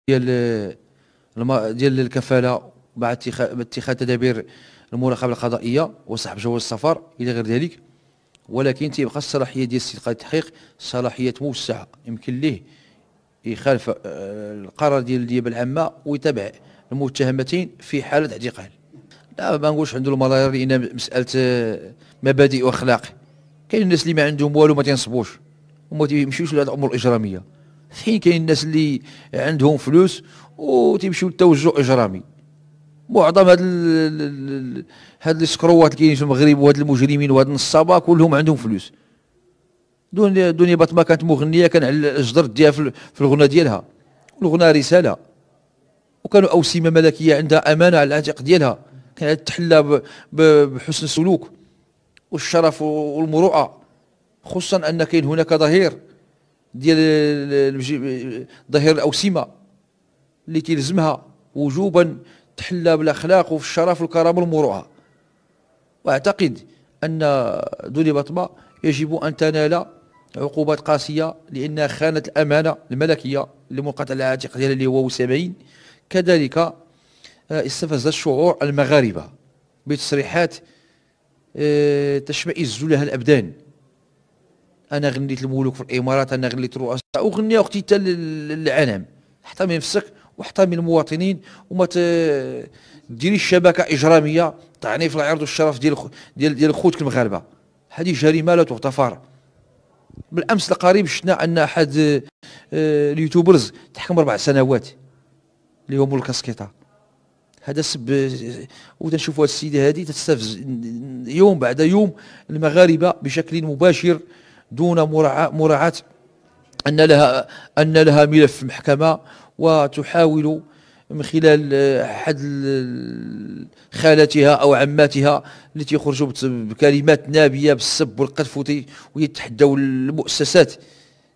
ديال ديال الكفاله مع اتخاذ تدابير المراقبه القضائيه وسحب جواز السفر الى غير ذلك. ولكن تيبقى الصلاحيه ديال السيد قاضي التحقيق صلاحيات موسعه، يمكن ليه يخالف القرار ديال النيابه العامه ويتابع المتهمتين في حاله اعتقال. لا ما نقولش عنده الملايير، لان مساله مبادئ واخلاق. كاين الناس اللي ما عندهم والو ما تينصبوش وما تيمشيوش لهاد الامور الاجراميه، في حين كاين الناس اللي عندهم فلوس وتيمشيو للتوجه اجرامي. معظم هاد السكروات اللي كاينين في المغرب وهاد المجرمين وهاد النصابه كلهم عندهم فلوس. دنيا باطمه كانت مغنيه، كان على الجدر ديالها في الغنى ديالها، والغنى رساله، وكانوا اوسمه ملكيه عندها امانه على العاتق ديالها، كانت تحلى بحسن السلوك والشرف والمروءه. خصوصا ان كاين هناك ظهير ديال ظهير الاوسمه اللي تلزمها وجوبا تحلى بالاخلاق وفي الشرف والكرامه والمروءه. واعتقد ان دنيا باطمه يجب ان تنال عقوبات قاسيه، لانها خانت الامانه الملكيه اللي منقطع العاتق ديالها اللي هو 70. كذلك استفزت شعور المغاربه بتصريحات تشمئز لها الابدان. انا غنيت الملوك في الامارات، انا غنيت الرؤساء، وغني اختي حتى للعالم. احترمي نفسك واحترمي المواطنين، وما ديريش شبكه اجراميه تعني في العرض والشرف ديال خوتك المغاربه. هذه جريمه لا تغتفر. بالامس القريب شفنا ان احد اليوتيوبرز تحكم 4 سنوات اللي هو مول الكاسكيطه. هذا سب. وتنشوفوا هذه السيده هذه تستفز يوم بعد يوم المغاربه بشكل مباشر دون مراعاه ان لها ملف في المحكمه، وتحاول من خلال احد خالاتها او عماتها التي يخرجوا بكلمات نابيه بالسب والقذف ويتحدوا المؤسسات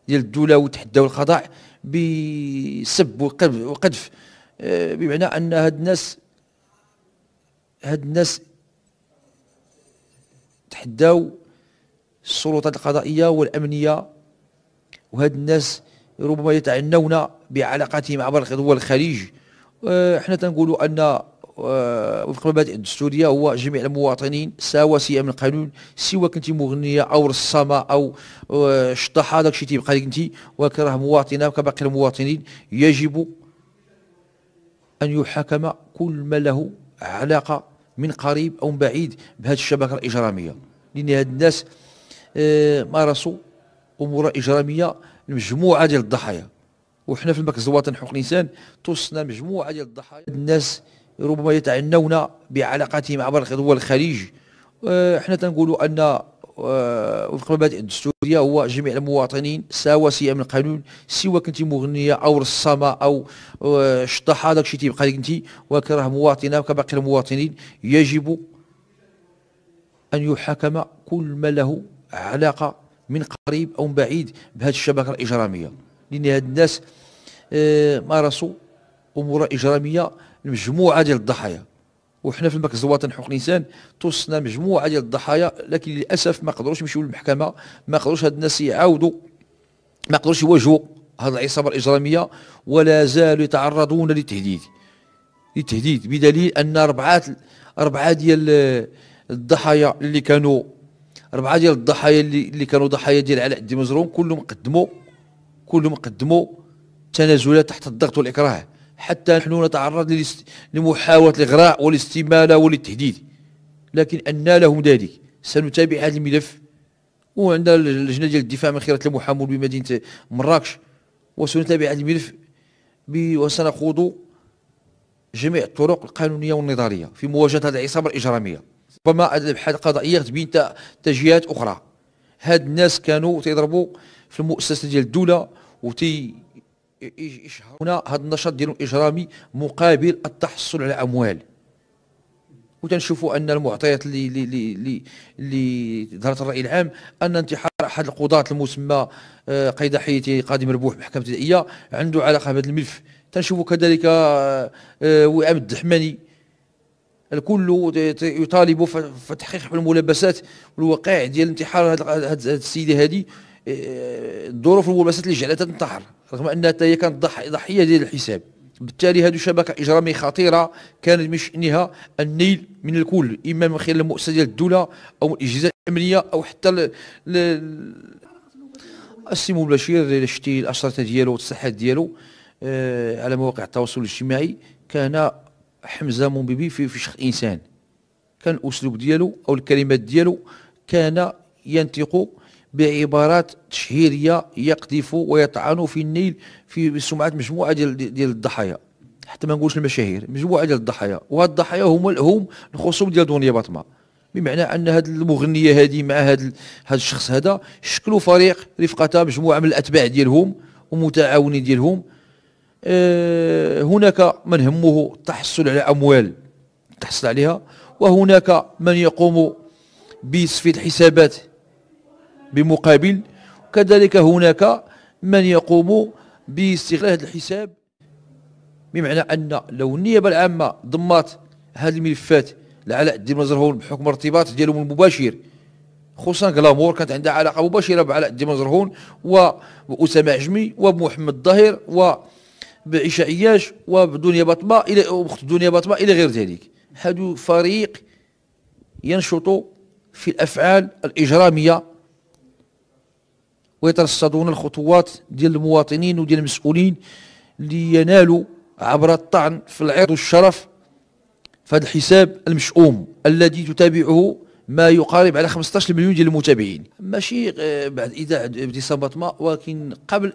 ديال الدوله ويتحدوا القضاء بسب وقذف. بمعنى ان هاد الناس تحداو السلطات القضائيه والامنيه، وهاد الناس ربما يتعنون بعلاقاتهم عبر دول الخليج. احنا تنقولوا ان وفق المبادئ الدستوريه هو جميع المواطنين سواسية من القانون، سواء كنتي مغنيه او رسامه او شطاحه، داكشي تيبقى لك انت، وكراه مواطنه كباقي المواطنين. يجب ان يحاكم كل ما له علاقه من قريب او من بعيد بهذه الشبكه الاجراميه، لان هاد الناس مارسوا امور اجراميه لمجموعه ديال الضحايا. وحنا في المركز الوطني لحقوق الانسان توصلنا مجموعه ديال الضحايا. الناس ربما يتعنون بعلاقاتهم عبر دول الخليج. احنا تنقولوا ان وفق المبادئ الدستوريه هو جميع المواطنين سواسية من القانون، سواء كنتي مغنيه او رسامه او شطاحه، داكشي تيبقى لك انت، وكراه مواطنه كباقي المواطنين. يجب ان يحاكم كل ما له علاقه من قريب او من بعيد بهذه الشبكه الاجراميه، لان هاد الناس مارسوا امور اجراميه لمجموعه ديال الضحايا. وحنا في المركز الوطني لحقوق الانسان توصلنا مجموعه ديال الضحايا، لكن للاسف ما قدروش يمشيو للمحكمه، ما قدروش هاد الناس يعاودوا، ما قدروش يواجهوا هذه العصابه الاجراميه، ولا زالوا يتعرضون للتهديد بدليل ان اربعه ديال الضحايا اللي كانوا ضحايا ديال علاء الدين مزروم كلهم قدموا تنازلات تحت الضغط والاكراه، حتى نحن نتعرض لمحاولة الإغراء والاستمالة والتهديد. لكن أن لهم ذلك سنتابع هذا الملف، وعندنا اللجنة ديال الدفاع من خيرة المحامون بمدينة مراكش، وسنتابع هذا الملف وسنخوض جميع الطرق القانونية والنضالية في مواجهة هذه العصابة الإجرامية. ربما الأبحاث القضائية تبين تجهيزات أخرى. هاد الناس كانوا تيضربوا في المؤسسة ديال الدولة يشهرون هذا النشاط ديالهم الاجرامي مقابل التحصل على اموال. وتنشوفوا ان المعطيات اللي ظهرت الراي العام ان انتحار احد القضاة المسمى قيد حيتي قاضي مربوح محكمه ابتدائيه عنده علاقه بهذا الملف. تنشوفوا كذلك وئام الدحماني. الكل يطالب فتحقيق الملابسات والوقائع ديال انتحار هذه السيده هذه، الظروف والملابسات اللي جعلتها تنتحر، رغم انها هي كانت ضحيه ديال الحساب. بالتالي هذه شبكة إجرامية خطيرة كانت من شأنها النيل من الكل، إما من خلال المؤسسة ديال الدولة أو الأجهزة الأمنية أو حتى السي بشير. إلا شتي الأشرطة ديالو والتصحيحات ديالو على مواقع التواصل الاجتماعي، كان حمزة منببي في شخص إنسان، كان الأسلوب ديالو أو الكلمات ديالو كان ينطق بعبارات تشهيرية يقذف ويطعن في النيل في سمعة مجموعة ديال الضحايا، حتى ما نقولش المشاهير، مجموعة ديال الضحايا. وهاد الضحايا هم الخصوم ديال دنيا باطمة، بمعنى أن هاد المغنية هذه مع هاد الشخص هذا شكلوا فريق رفقة مجموعة من الأتباع ديالهم ومتعاونين ديالهم. هناك من همه التحصل على أموال تحصل عليها، وهناك من يقوم بتصفية الحسابات بمقابل، وكذلك هناك من يقوم باستغلال هذا الحساب. بمعنى أن لو النيابة العامة ضمت هذه الملفات لعلاء الدين مزرهون بحكم الارتباط ديالهم المباشر، خصوصا كلامور كانت عندها علاقة مباشرة بعلاء الدين مزرهون وبأسامة عجمي وبمحمد الظاهر وبعيشة عياش وبدنيا باطمة إلى أخت دنيا باطمة إلى غير ذلك. هذا فريق ينشط في الأفعال الإجرامية ويترصدون الخطوات ديال المواطنين وديال المسؤولين لينالوا عبر الطعن في العرض والشرف في هذا الحساب المشؤوم الذي تتابعه ما يقارب على 15 مليون ديال المتابعين. ماشي بعد اذاعه ابتسام باطمه، ولكن قبل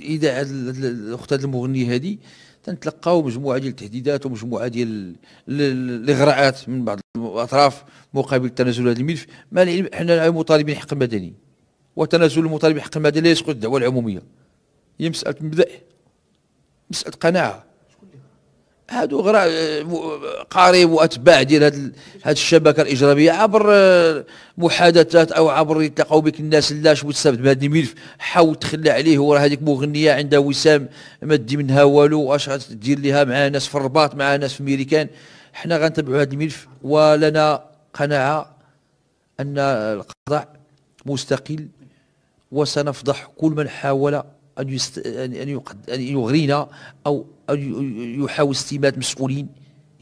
اذاعه الاخت هذه المغنيه هذه تنتلقاو مجموعه ديال التهديدات ومجموعه ديال الاغراءات من بعض الاطراف مقابل تنازل هذا الملف، مع العلم حنا مطالبين حق مدني، وتنازل المطالب بحق المدني لا يسقط الدعوه العموميه، هي مساله مبدا، مساله قناعه. هادو غراء قارب واتباع ديال هاد الشبكه الاجراميه عبر محادثات او عبر يتلاقاو بك الناس، لا شو تستافد بهذا الملف، حاول تخلى عليه، وراه هذيك مغنيه عندها وسام ما دي منها والو، واش غتدير ليها مع ناس في الرباط مع ناس في ميريكان. حنا غنتبعوا هذا الملف، ولنا قناعه ان القضاء مستقل، وسنفضح كل من حاول أن يغرينا أو أن يحاول استمادة مسؤولين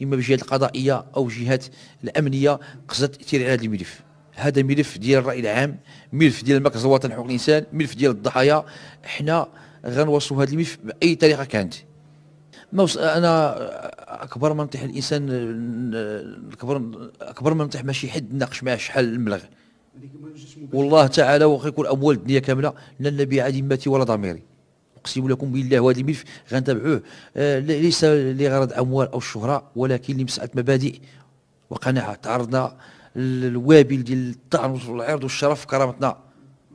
إما بالجهات القضائية أو الجهات الأمنية قصدت تير على هذا الملف. هذا ملف ديال الرأي العام، ملف ديال المركز الوطني لحقوق الإنسان، ملف ديال الضحايا. حنا غنوصلوا هذا الملف بأي طريقة كانت. أنا أكبر من نطيح الإنسان، أكبر من نطيح ماشي حد ناقش معاه شحال المبلغ، والله تعالى وغيكون اموال الدنيا كامله لن نبيع ذمتي ولا ضميري، اقسم لكم بالله. وهذا الملف غنتابعوه ليس لغرض اموال او الشهره، ولكن لمساله مبادئ وقناعه. تعرضنا للوابل ديال الطعن والعرض والشرف في كرامتنا،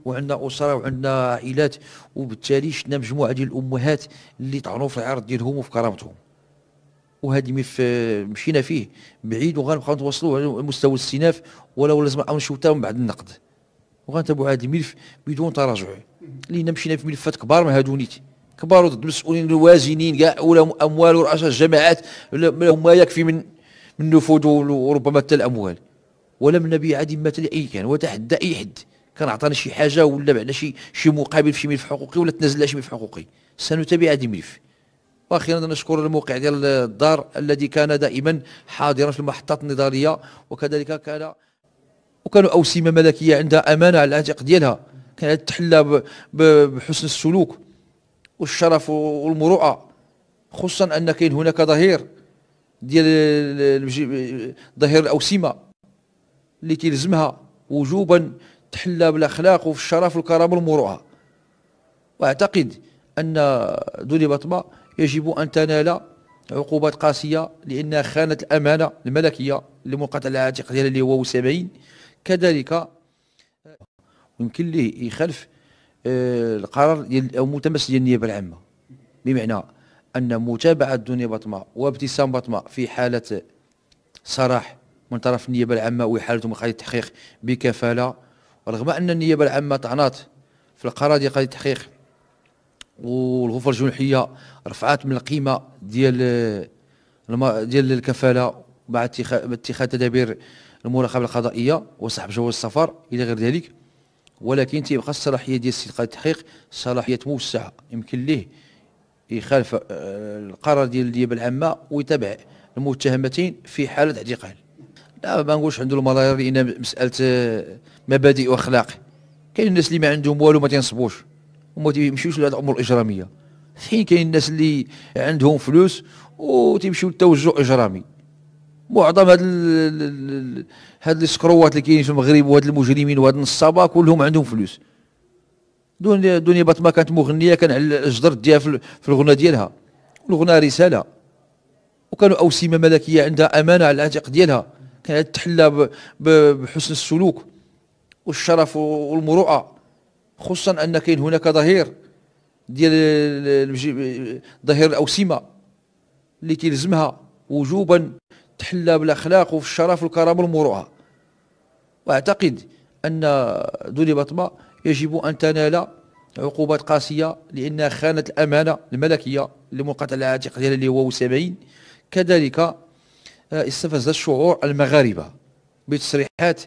وعندنا اسره وعندنا عائلات، وبالتالي شفنا مجموعه ديال الامهات اللي طعنوا في العرض ديالهم وفي كرامتهم. وهذه ملف مشينا فيه بعيد، وغنبقاو نتواصلوا على مستوى الاستئناف، ولا لازم نمشيو حتى من بعد النقد، وغنتابعوا هذا الملف بدون تراجع. لان مشينا في ملفات كبار من هادو نيت، كبار ضد مسؤولين وازنين كاع، ولا اموال ورؤساء الجماعات لهم ما يكفي من نفوذ وربما حتى الاموال. ولم نبيع ذمه لاي كان، وتحدى اي حد كان عطانا شي حاجه ولا بعنا شي مقابل في شي ملف حقوقي، ولا تنازل شي ملف حقوقي، سنتابع هذا الملف. واخيرا نشكر الموقع ديال الدار الذي كان دائما حاضرا في المحطات النضاليه، وكذلك وكانوا اوسمه ملكيه عندها امانه على العاتق ديالها، كانت تحلى بحسن السلوك والشرف والمروءه، خصوصا ان كاين هناك ظهير ديال ظهير الاوسمه اللي تلزمها وجوبا تحلى بالاخلاق وفي الشرف والكرامه والمروءه. واعتقد ان دنيا باطمه يجب أن تنال عقوبات قاسية، لأنها خانت الأمانة الملكية لمنقطع العاتق ديالها اللي هو 70. كذلك يمكن ليه يخالف القرار ديال أو متمسك ديال النيابة العامة، بمعنى أن متابعة دنيا باطمة وابتسام باطمة في حالة صراح من طرف النيابة العامة وإحالتهم قضية التحقيق بكفالة، ورغم أن النيابة العامة طعنات في القرار ديال قضية التحقيق والغرفه الجنحيه رفعت من القيمه ديال الكفاله مع اتخاذ تدابير المراقبه القضائيه وسحب جواز السفر الى غير ذلك، ولكن تيبقى الصلاحيه ديال السيد قاضي التحقيق صلاحيات موسعه، يمكن ليه يخالف القرار ديال النيابه العامه ويتابع المتهمتين في حاله اعتقال. لا ما نقولش عنده الملايير، لان مساله مبادئ واخلاق. كاين الناس اللي ما عندهم والو ما تينصبوش وما تيمشيوش لهاد الامور الاجراميه، في حين كاين الناس اللي عندهم فلوس وتيمشيو للتوجه اجرامي. معظم هاد السكروات اللي كاينين في المغرب وهاد المجرمين وهاد النصابه كلهم عندهم فلوس. دنيا باطمه كانت مغنيه، كان على الجدر ديالها في الغنى ديالها، الغنى رساله، وكانوا اوسمه ملكيه عندها امانه على العاتق ديالها، كانت تحلى بحسن السلوك والشرف والمروءه، خصوصا ان كاين هناك ظهير ديال ظهير الاوسمه اللي تلزمها وجوبا تحلى بالاخلاق وفي الشرف والكرامه والمروءه. واعتقد ان دنيا باطمه يجب ان تنال عقوبات قاسيه لانها خانت الامانه الملكيه اللي منقطع على العاتق ديالها اللي هو وسامين. كذلك استفزت شعور المغاربه بتصريحات